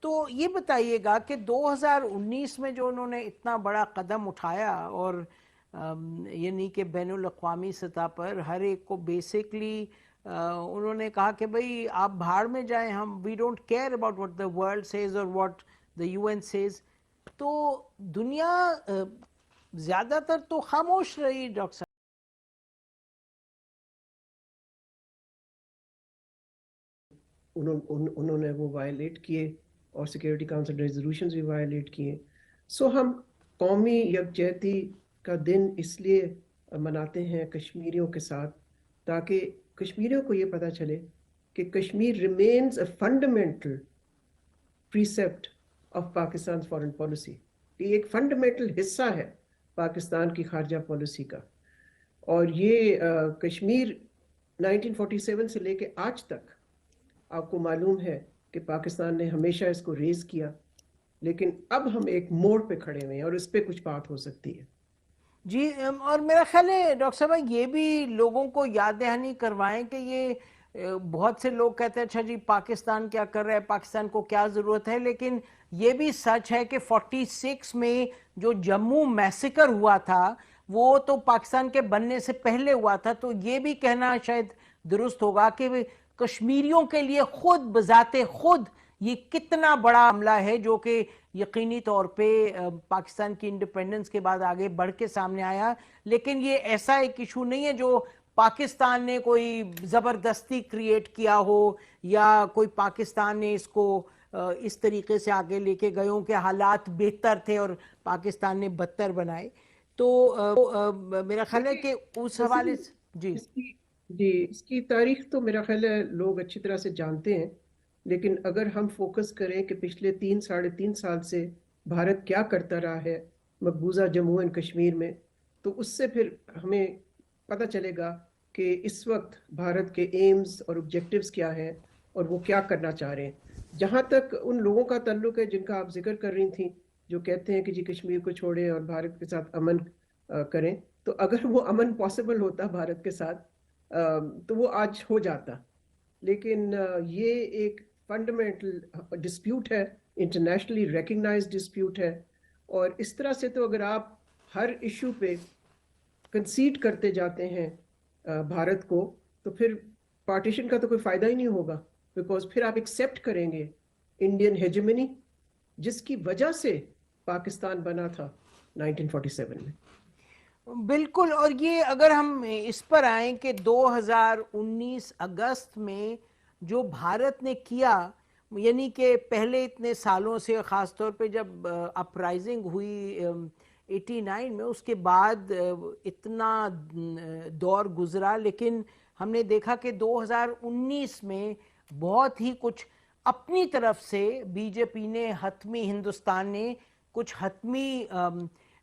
تو یہ بتائیے گا کہ 2019 میں جو انہوں نے اتنا بڑا قدم اٹھایا اور یعنی کہ بین الاقوامی سطح پر ہر ایک کو بیسکلی انہوں نے کہا کہ بھئی آپ بھاڑ میں جائیں، ہم we don't care about what the world says اور what the U N says. تو دنیا زیادہ تر تو خاموش رہی ڈاکٹر صاحب. انہوں نے وہ وائلیٹ کیے اور سیکیورٹی کاؤنسل ریزولوشنز بھی وائلیٹ کیے. سو ہم قومی یکجہتی کا دن اس لیے مناتے ہیں کشمیریوں کے ساتھ تاکہ کشمیریوں کو یہ پتہ چلے کہ Kashmir remains a fundamental precept of Pakistan foreign policy. یہ ایک فنڈامنٹل حصہ ہے پاکستان کی خارجہ پالیسی کا. اور یہ کشمیر 1947 سے لے کے آج تک آپ کو معلوم ہے کہ پاکستان نے ہمیشہ اس کو ریز کیا، لیکن اب ہم ایک موڑ پہ کھڑے ہوئے ہیں اور اس پہ کچھ بات ہو سکتی ہے. جی، اور میرا خیال ہے ڈاکٹر صاحب یہ بھی لوگوں کو یاد دہانی کروائیں کہ یہ بہت سے لوگ کہتے ہیں اچھا جی پاکستان کیا کر رہا ہے، پاکستان کو کیا ضرورت ہے، لیکن یہ بھی سچ ہے کہ 46 میں جو جموں میسیکر ہوا تھا وہ تو پاکستان کے بننے سے پہلے ہوا تھا. تو یہ بھی کہنا شاید درست ہوگا کہ کشمیریوں کے لیے خود بذات خود یہ کتنا بڑا معاملہ ہے جو کہ یقینی طور پہ پاکستان کی انڈیپینڈنس کے بعد آگے بڑھ کے سامنے آیا. لیکن یہ ایسا ایک ایشو نہیں ہے جو پاکستان نے کوئی زبردستی کریٹ کیا ہو یا کوئی پاکستان نے اس کو اس طریقے سے آگے لے کے گئے ہوں کہ حالات بہتر تھے اور پاکستان نے بدتر بنائے. تو میرا خیال ہے کہ اس حوالے سے جی اس کی تاریخ تو میرا خیال ہے لوگ اچھی طرح سے جانتے ہیں، لیکن اگر ہم فوکس کریں کہ پچھلے 3-3.5 سال سے بھارت کیا کرتا رہا ہے مقبوضہ جموں اینڈ کشمیر میں، تو اس سے پھر ہمیں پتہ چلے گا کہ اس وقت بھارت کے ایمز اور آبجیکٹیوز کیا ہیں اور وہ کیا کرنا چاہ رہے ہیں. جہاں تک ان لوگوں کا تعلق ہے جن کا آپ ذکر کر رہی تھیں جو کہتے ہیں کہ جی کشمیر کو چھوڑیں اور بھارت کے ساتھ امن کریں، تو اگر وہ امن پاسبل ہوتا بھارت کے ساتھ تو وہ آج ہو جاتا. لیکن یہ ایک فنڈامنٹل ڈسپیوٹ ہے، انٹرنیشنلی ریکگنائز ڈسپیوٹ ہے، اور اس طرح سے تو اگر آپ ہر ایشو پہ کنسیڈ کرتے جاتے ہیں بھارت کو تو پھر پارٹیشن کا تو کوئی فائدہ ہی نہیں ہوگا، بیکاز پھر آپ ایکسیپٹ کریں گے انڈین ہیجمنی جس کی وجہ سے پاکستان بنا تھا 1947 میں. بالکل. اور یہ اگر ہم اس پر آئیں کہ 2019 اگست میں جو بھارت نے کیا، یعنی کہ پہلے اتنے سالوں سے خاص طور پہ جب اپرائزنگ ہوئی 89 میں، اس کے بعد اتنا دور گزرا، لیکن ہم نے دیکھا کہ 2019 میں بہت ہی کچھ اپنی طرف سے بی جے پی نے حتمی، ہندوستان نے کچھ حتمی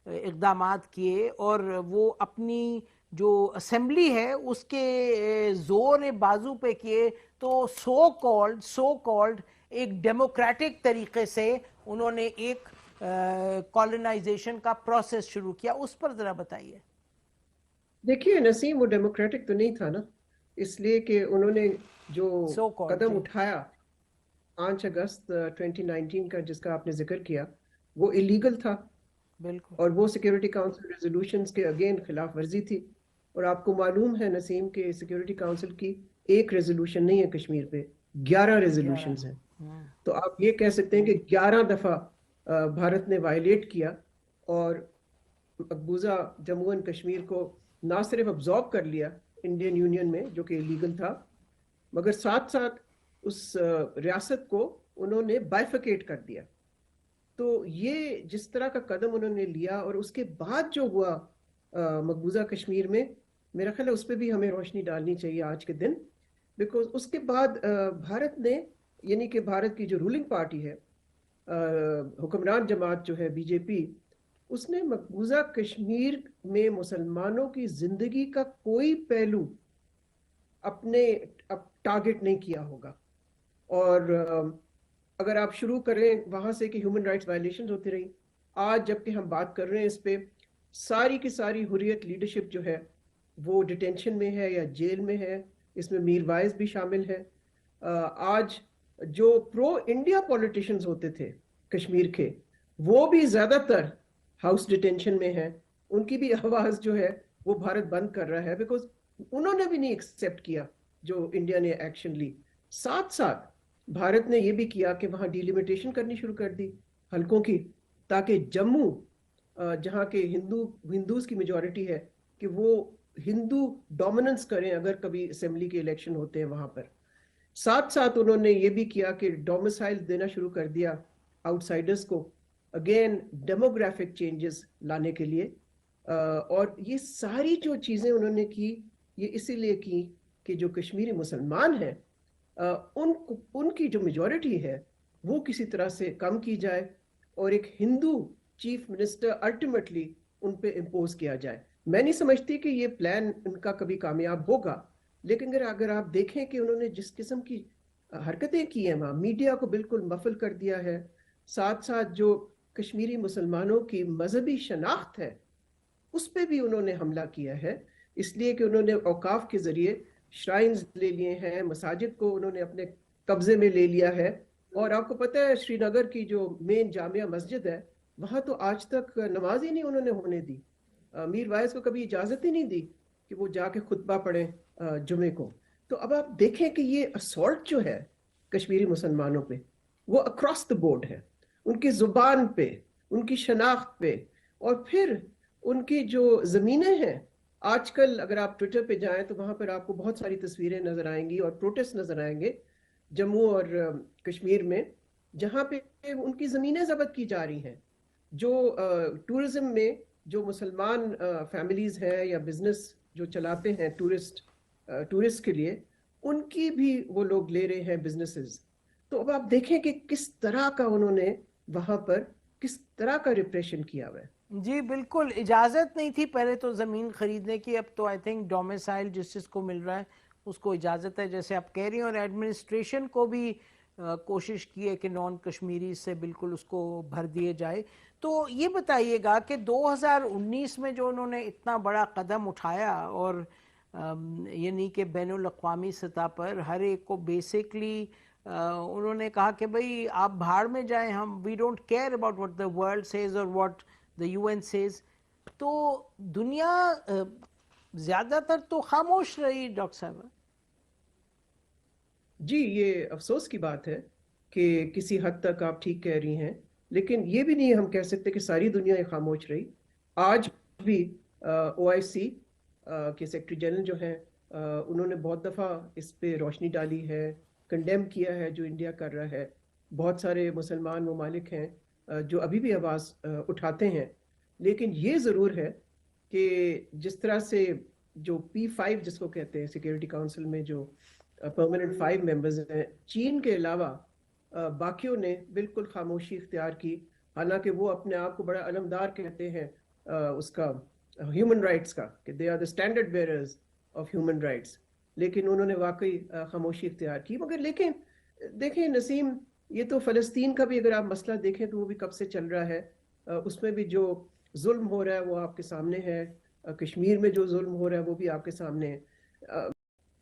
اقدامات کیے، اور وہ اپنی جو اسمبلی ہے اس کے زور بازو پہ کیے. تو سو کالڈ ایک ڈیموکریٹک طریقے سے انہوں نے ایک کالونائزیشن کا پروسیس شروع کیا. اس پر ذرا بتائیے. دیکھیے نسیم، وہ ڈیموکریٹک تو نہیں تھا نا، اس لیے کہ انہوں نے جو سو کالڈ قدم جی اٹھایا 5 اگست 2019 کا جس کا آپ نے ذکر کیا، وہ ایلیگل تھا بالکل اور وہ سیکیورٹی کاؤنسل ریزولوشنز کے اگین خلاف ورزی تھی. اور آپ کو معلوم ہے نسیم کہ سیکیورٹی کاؤنسل کی ایک ریزولوشن نہیں ہے کشمیر پہ، 11 11 ریزولوشنز ہیں. تو آپ یہ کہہ سکتے ہیں کہ 11 دفعہ بھارت نے وائلیٹ کیا اور مقبوضہ جموں اینڈ کشمیر کو نہ صرف ابزارب کر لیا انڈین یونین میں جو کہ لیگل تھا، مگر ساتھ ساتھ اس ریاست کو انہوں نے بائیفیکیٹ کر دیا. تو یہ جس طرح کا قدم انہوں نے لیا اور اس کے بعد جو ہوا مقبوضہ کشمیر میں، میرا خیال ہے اس پہ بھی ہمیں روشنی ڈالنی چاہیے آج کے دن. بیکاز اس کے بعد بھارت نے، یعنی کہ بھارت کی جو رولنگ پارٹی ہے، حکمران جماعت جو ہے بی جے پی، اس نے مقبوضہ کشمیر میں مسلمانوں کی زندگی کا کوئی پہلو اپنے ٹارگٹ نہیں کیا ہوگا. اور اگر آپ شروع کریں وہاں سے کہ ہیومن رائٹس وائلیشنز ہوتی رہی، آج جب کہ ہم بات کر رہے ہیں اس پہ، ساری کی ساری حریت لیڈرشپ جو ہے وہ ڈیٹینشن میں ہے یا جیل میں ہے. اس میں میر وائز بھی شامل ہے. آج جو پرو انڈیا پولیٹیشنز ہوتے تھے کشمیر کے، وہ بھی زیادہ تر ہاؤس ڈیٹینشن میں ہیں. ان کی بھی آواز جو ہے وہ بھارت بند کر رہا ہے، بیکاز انہوں نے بھی نہیں ایکسیپٹ کیا جو انڈیا نے ایکشن لی. ساتھ ساتھ بھارت نے یہ بھی کیا کہ وہاں ڈیلیمیٹیشن کرنی شروع کر دی حلقوں کی، تاکہ جموں جہاں کے ہندوز کی میجورٹی ہے، کہ وہ ہندو ڈومیننس کریں اگر کبھی اسمبلی کے الیکشن ہوتے ہیں وہاں پر. ساتھ ساتھ انہوں نے یہ بھی کیا کہ ڈومسائل دینا شروع کر دیا آؤٹ سائڈرز کو، اگین ڈیموگرافک چینجز لانے کے لیے. اور یہ ساری جو چیزیں انہوں نے کی، یہ اسی لیے کی کہ جو کشمیری مسلمان ہیں ان کی جو میجورٹی ہے وہ کسی طرح سے کم کی جائے، اور ایک ہندو چیف منسٹر الٹیمیٹلی ان پہ امپوز کیا جائے. میں نہیں سمجھتی کہ یہ پلان ان کا کبھی کامیاب ہوگا، لیکن اگر آپ دیکھیں کہ انہوں نے جس قسم کی حرکتیں کی ہیں وہاں، میڈیا کو بالکل مفل کر دیا ہے، ساتھ ساتھ جو کشمیری مسلمانوں کی مذہبی شناخت ہے اس پہ بھی انہوں نے حملہ کیا ہے، اس لیے کہ انہوں نے اوقاف کے ذریعے شرائنز لے لیے ہیں، مساجد کو انہوں نے اپنے قبضے میں لے لیا ہے. اور آپ کو پتہ ہے شری نگر کی جو مین جامعہ مسجد ہے وہاں تو آج تک نماز ہی نہیں انہوں نے ہونے دی. میر وائز کو کبھی اجازت ہی نہیں دی کہ وہ جا کے خطبہ پڑھیں جمعے کو. تو اب آپ دیکھیں کہ یہ اسالٹ جو ہے کشمیری مسلمانوں پہ وہ اکراس دا بورڈ ہے، ان کی زبان پہ، ان کی شناخت پہ، اور پھر ان کی جو زمینیں ہیں. آج کل اگر آپ ٹویٹر پہ جائیں تو وہاں پر آپ کو بہت ساری تصویریں نظر آئیں گی اور پروٹیسٹ نظر آئیں گے جموں اور کشمیر میں، جہاں پہ ان کی زمینیں ضبط کی جا رہی ہیں. جو ٹورزم میں جو مسلمان فیملیز ہیں یا بزنس جو چلاتے ہیں ٹورسٹ کے لیے، ان کی بھی وہ لوگ لے رہے ہیں بزنسز. تو اب آپ دیکھیں کہ کس طرح کا انہوں نے وہاں پر کس طرح کا ریپریشن کیا ہوا ہے. جی بالکل، اجازت نہیں تھی پہلے تو زمین خریدنے کی، اب تو آئی تھنک ڈومیسائل جس چیز کو مل رہا ہے اس کو اجازت ہے، جیسے آپ کہہ رہی ہیں. اور ایڈمنسٹریشن کو بھی کوشش کی ہے کہ نان کشمیری سے بالکل اس کو بھر دیے جائے. تو یہ بتائیے گا کہ 2019 میں جو انہوں نے اتنا بڑا قدم اٹھایا، اور یعنی کہ بین الاقوامی سطح پر ہر ایک کو بیسکلی انہوں نے کہا کہ بھئی آپ بھاڑ میں جائیں، ہم we don't care about what the world says اور what the U N says. تو دنیا زیادہ تر تو خاموش رہی ڈاکٹر صاحب. جی یہ افسوس کی بات ہے کہ کسی حد تک آپ ٹھیک کہہ رہی ہیں، لیکن یہ بھی نہیں ہم کہہ سکتے کہ ساری دنیا خاموش رہی. آج بھی او آئی سی کے سیکرٹری جنرل جو ہیں انہوں نے بہت دفعہ اس پہ روشنی ڈالی ہے، کنڈیم کیا ہے جو انڈیا کر رہا ہے. بہت سارے مسلمان ممالک ہیں جو ابھی بھی آواز اٹھاتے ہیں. لیکن یہ ضرور ہے کہ جس طرح سے جو P5 جس کو کہتے ہیں سیکیورٹی کاؤنسل میں جو پرماننٹ 5 ممبرز ہیں، چین کے علاوہ باقیوں نے بالکل خاموشی اختیار کی، حالانکہ وہ اپنے آپ کو بڑا علمدار کہتے ہیں اس کا ہیومن رائٹس کا، کہ they are the standard bearers of human rights. لیکن انہوں نے واقعی خاموشی اختیار کی. مگر لیکن دیکھیں نسیم، یہ تو فلسطین کا بھی اگر آپ مسئلہ دیکھیں تو وہ بھی کب سے چل رہا ہے، اس میں بھی جو ظلم ہو رہا ہے وہ آپ کے سامنے ہے، کشمیر میں جو ظلم ہو رہا ہے وہ بھی آپ کے سامنے ہے.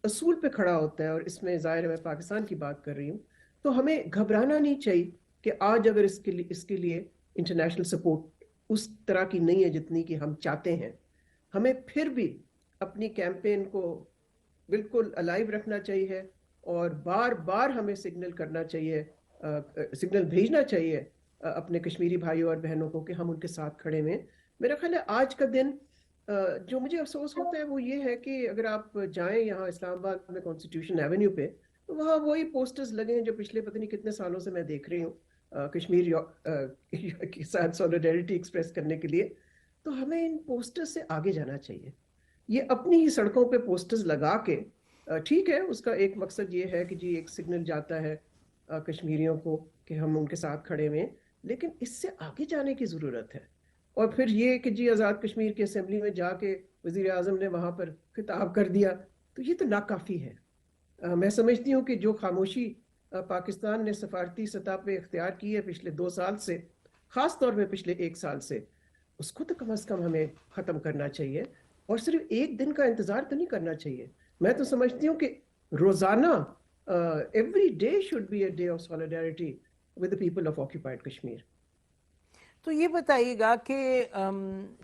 اصول پہ کھڑا ہوتا ہے، اور اس میں ظاہر ہے میں پاکستان کی بات کر رہی ہوں. تو ہمیں گھبرانا نہیں چاہیے کہ آج اگر اس کے لیے انٹرنیشنل سپورٹ اس طرح کی نہیں ہے جتنی کہ ہم چاہتے ہیں، ہمیں پھر بھی اپنی کیمپین کو بالکل الائیو رکھنا چاہیے، اور بار بار ہمیں سگنل کرنا چاہیے، سگنل بھیجنا چاہیے اپنے کشمیری بھائیوں اور بہنوں کو کہ ہم ان کے ساتھ کھڑے ہیں. میرا خیال ہے آج کا دن جو مجھے افسوس ہوتا ہے وہ یہ ہے کہ اگر آپ جائیں یہاں اسلام آباد میں کانسٹیٹیوشن ایونیو پہ، تو وہاں وہی پوسٹرز لگے ہیں جو پچھلے پتہ نہیں کتنے سالوں سے میں دیکھ رہی ہوں کشمیر کے ساتھ سولیڈیرٹی ایکسپریس کرنے کے لیے. تو ہمیں ان پوسٹر سے آگے جانا چاہیے. یہ اپنی ہی سڑکوں پہ پوسٹرز لگا کے ٹھیک ہے، اس کا ایک مقصد یہ ہے کہ جی ایک سگنل جاتا ہے کشمیریوں کو کہ ہم ان کے ساتھ کھڑے ہوئے ہیں، لیکن اس سے آگے جانے کی ضرورت ہے. اور پھر یہ کہ جی آزاد کشمیر کی اسمبلی میں جا کے وزیر اعظم نے وہاں پر خطاب کر دیا، تو یہ تو ناکافی ہے. میں سمجھتی ہوں کہ جو خاموشی پاکستان نے سفارتی سطح پہ اختیار کی ہے پچھلے 2 سال سے، خاص طور پہ پچھلے 1 سال سے، اس کو تو کم از کم ہمیں ختم کرنا چاہیے، اور صرف ایک دن کا انتظار تو نہیں کرنا چاہیے. میں تو سمجھتی ہوں کہ روزانہ every day should be a day of solidarity with the people of occupied Kashmir. تو یہ بتائیے گا کہ